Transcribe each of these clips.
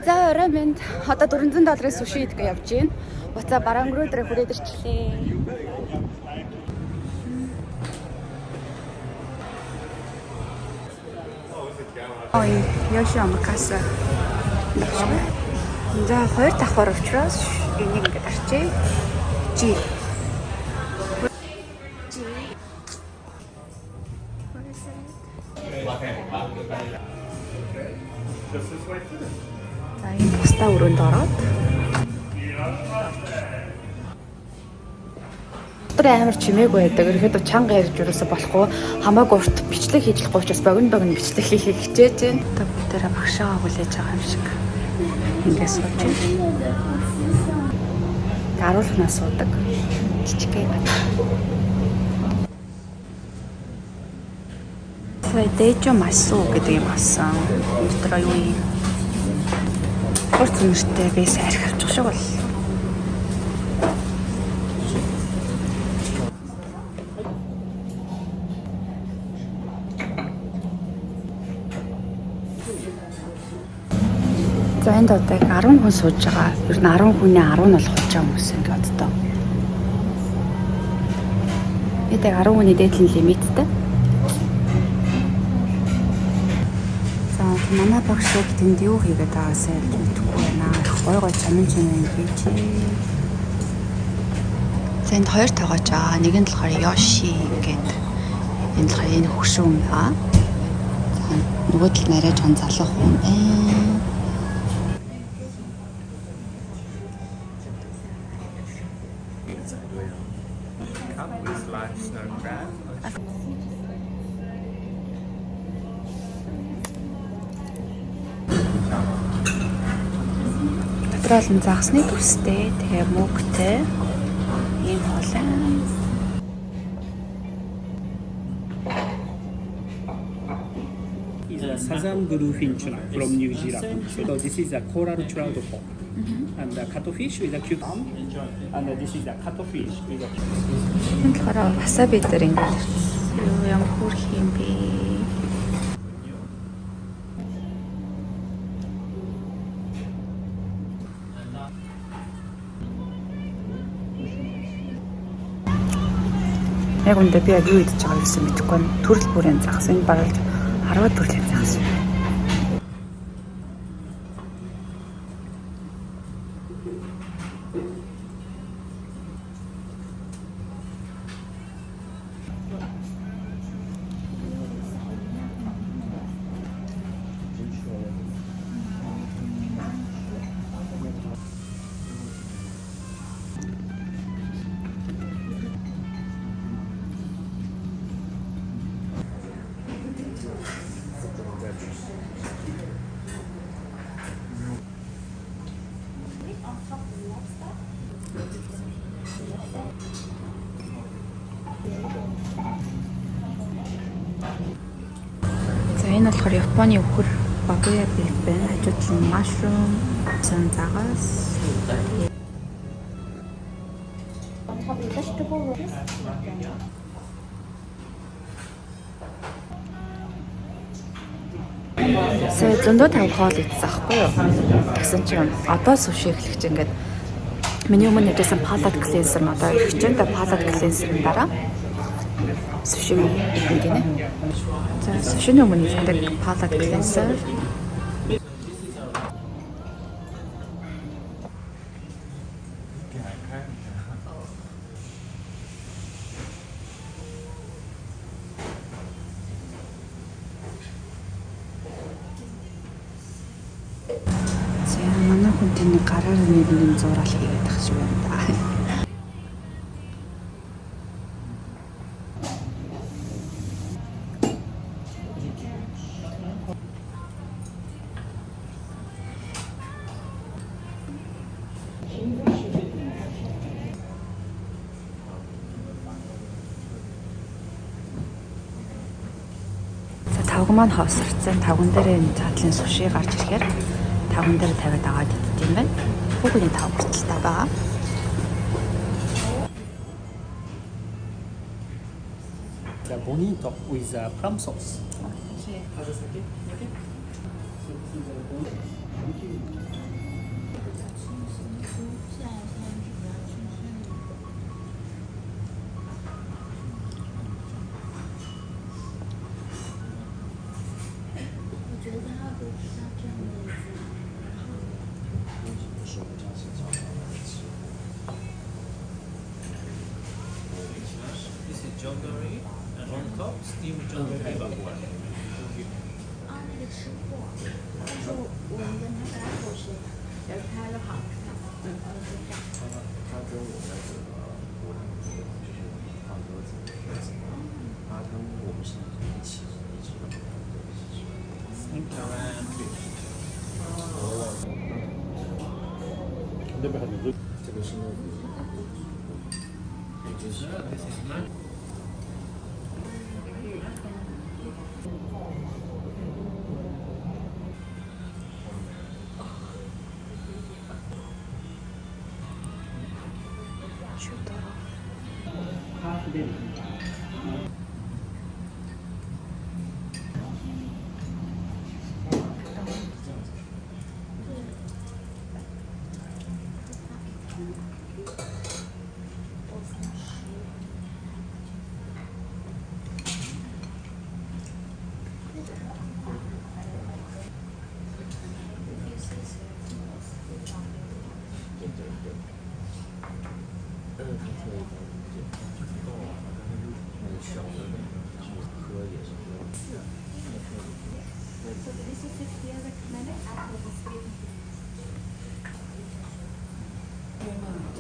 За орой минь одоо $400 суши идэх явж байна. Буцаа барангруу дээр хүрээд ирчлээ. Ой, яшаа макаса. За хоёр давхар учраас энийг ингээд арчээ. Жи. За энэ паста өрөөнд ороод дотор амар чимээгүй байдаг. Ерөөдөө чанга ярьж юусаа болохгүй хамаагүй урт бичлэг хийжлэхгүй учраас богино бичлэг хийхийг хичээж байна. Одоо бүгдээрээ багшаагаа хүлээж байгаа юм шиг. Ингээс сууж байна. Даруулнаа суудаг. Жижигхэн. Дэжо масуу гэдэг юм асан. Өтөрөө юу юм? Хурц нэртэй бэс арх авчих шиг бол. За энд одоо 10 хүн сууж байгаа. Ер нь 10 хүний 10 нь бол хулжаа хүмүүс ингээд боддоо. Эдэг 10 хүний дээдлэн лимиттэй. За манай багш тэнд юу хийгээд байгаасаа мэдэхгүй байна. Гой чамин хийж. За энд хоёр тоогооч байгаа. Нэг нь болохоор Yoshi гэдэг. Энэ болохоор энэ хөгшүүн байгаа. Нөгөө тал нарай чон залах хүн байна. Дотрол нь загсны төстэй тэгээ мөгтэй ийм холон. Is a southern bluefin tuna from New Zealand. So this is a coral trout pond. And the cuttlefish with a cucumber. And this is a cuttlefish with a Энэ болохоор васаби дээр ингээд юу ямар хөрх юм бэ? Яг үндэ би яг юу идэж байгааг гэсэн мэдэхгүй байна. Төрөл бүрийн загас. Энэ бараг 10 төрлийн загас. За энэ болохоор Японы өхөр бабуя бил байна. Хажууд нь mushroom, сан загас. Сая зөндөө тав хоол идсэн аахгүй юу? Тэгсэн чинь одоо суши эхлэх чинь ингээд миний өмнө яжсан palate cleanser нь одоо ирэх чинь palate cleanser-ын дараа суши идэх гинэ. За сушины өмнө ирдэг palate cleanser. Манай хүн тэний гараар нэг зураг хийгээд тах шиг байна да. Тавг маань хавсарцсан. Тавган дээр энэ задлын суши гарч ирэхээр тавган дээр тавиад агаад идэх юм байна. Бүгний тав хүртэлтэй байгаа. the bonito with plum sauce.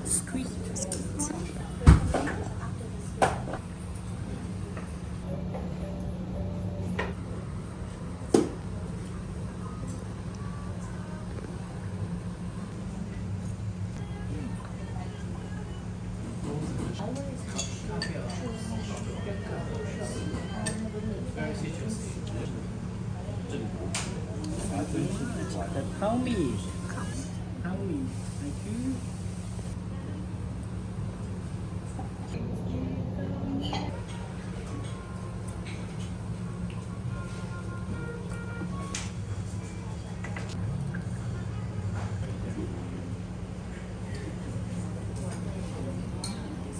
Squeeze. Tell me. Thank you.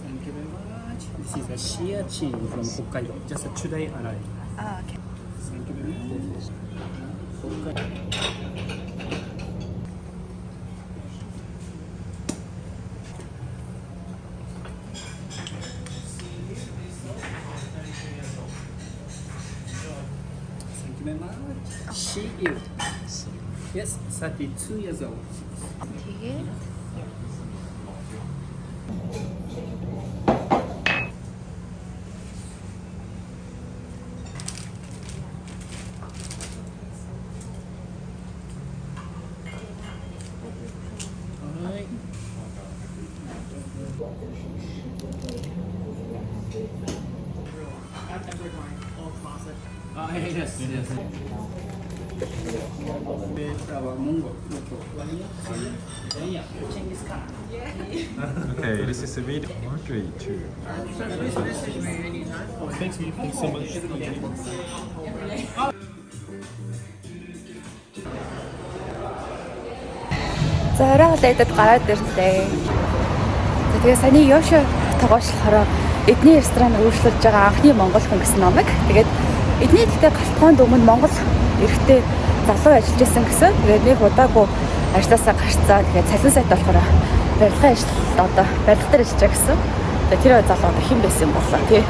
Thank you very much. This is a shea chin from Hokkaido. Just today arrived. Okay. Thank you very much. Thank you very much. She is. Yes, 32 years old. 되게 Alright. Yes. With our Mongol local. Genghis Khan. Okay, this is a video. 3, 2. Thanks so much. зориол эдэд гараад ирлээ. Тэгээ саяны Йошо тоглоболохоор эдний ресторан өөрчлөж байгаа анхны монгол хүн гэсэн номыг. Тэгээд эдний гэхдээ галтгоонд өмнө монгол эрэгтэй залуу ажиллаж исэн гэсэн. Тэгээд нэг удаагүй ажлаасаа гарцаа. Тэгээд цалин сайт болохоор барилгын ажил одоо барилга дээр ажиллаж байгаа гэсэн. Тэгээд тэр залуу одоо хэн байсан юм болоо тий.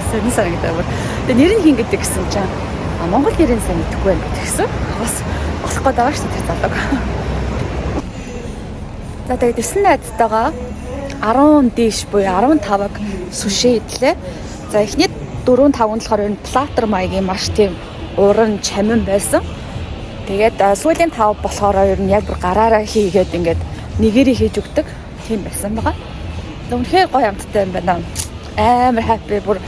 Сонин санагдаа бүр. Тэгээд нэр нь хин гэдэг гэсэн чинь монгол нэрийг сайн мэдэхгүй байх гэсэн. Бас болохгүй байгаа шүү дээ тэр залууг. За тэгээд 9 найзтайгаа 10 дээш буюу 15-аг сүшээ идлээ. За эхний 4 5 нь болохоор энэ платер маягийн маш тийм уран чамин байсан. Тэгээд сүүлийн 5 болохоор ер нь яг бүр гараараа хийгээд ингээд нэгээрээ хийж өгдөг тийм байсан байгаа. Үнэхээр гоё амттай юм байна. Амар хаппи бүр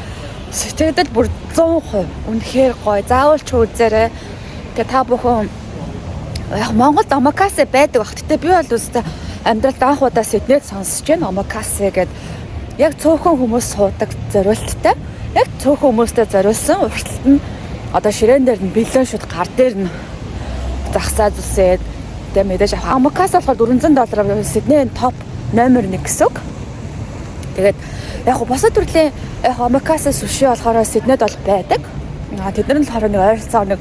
сэтгэлд бүр 100% үнэхээр гоё. Заавал ч үзээрэй. Тэгээд та бүхэн яг Монголд омакасе байдаг бах. Гэтэ би бол үстэй амьдралд анх удаа Сиднейд сонсож байна. Омакасе гэдэг яг цөөхөн хүмүүс суудаг зориулттай. Яг цөөхөн хүмүүстэй зориулсан. Урталт нь одоо ширээн дээр нь бэлэн шууд гар дээр нь загсаа зүсээд тэгээ мэдээж омакасе болохоор $400 Сиднейн топ номер 1 гэсэн үг. Тэгээд яг босод төрлийн яг омакасе суши болохоор Сиднейд бол байдаг. Тэд нар л болохоор нэг ойролцоо нэг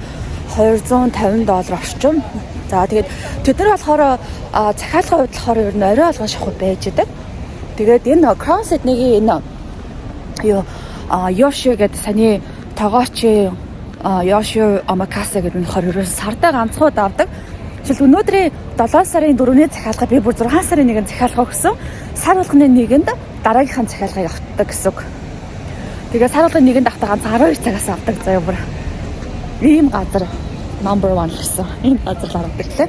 $250 орчим. За тэгээд тэд нар болохоор захиалгын хувьд болохоор ер нь орой алган шахуу байж идэг. Тэгээд энэ Crown Sydney-гийн энэ юу Yoshi гэдэг саний Тогоочи Yoshio Omakase гэдэг нь 22 сарда ганцхан удаа авдаг. Жишээл өнөөдрийн 7 сарын 4-ний захиалга би бүр 6 сарын 1-ний захиалга өгсөн. Сар болгоны 1-нд дараагийнхаа захиалга явагддаг гэсэн үг. Тэгээ сар болгоны 1-нд авах ганц 12 цагаас авдаг заяа бүр. Ийм газар number 1 гэсэн. Энэ газар л авдаг лээ.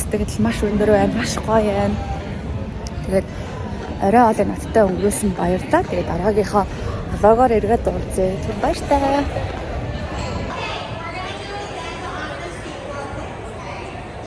Тэгэл маш өндөр байна, маш гоё байна. Тэгээд орой хоолой надтай өнгөрөөсөн баярлалаа. Тэгээд дараагийнхаа влогоор эргээд уулзъя. Баяр таа.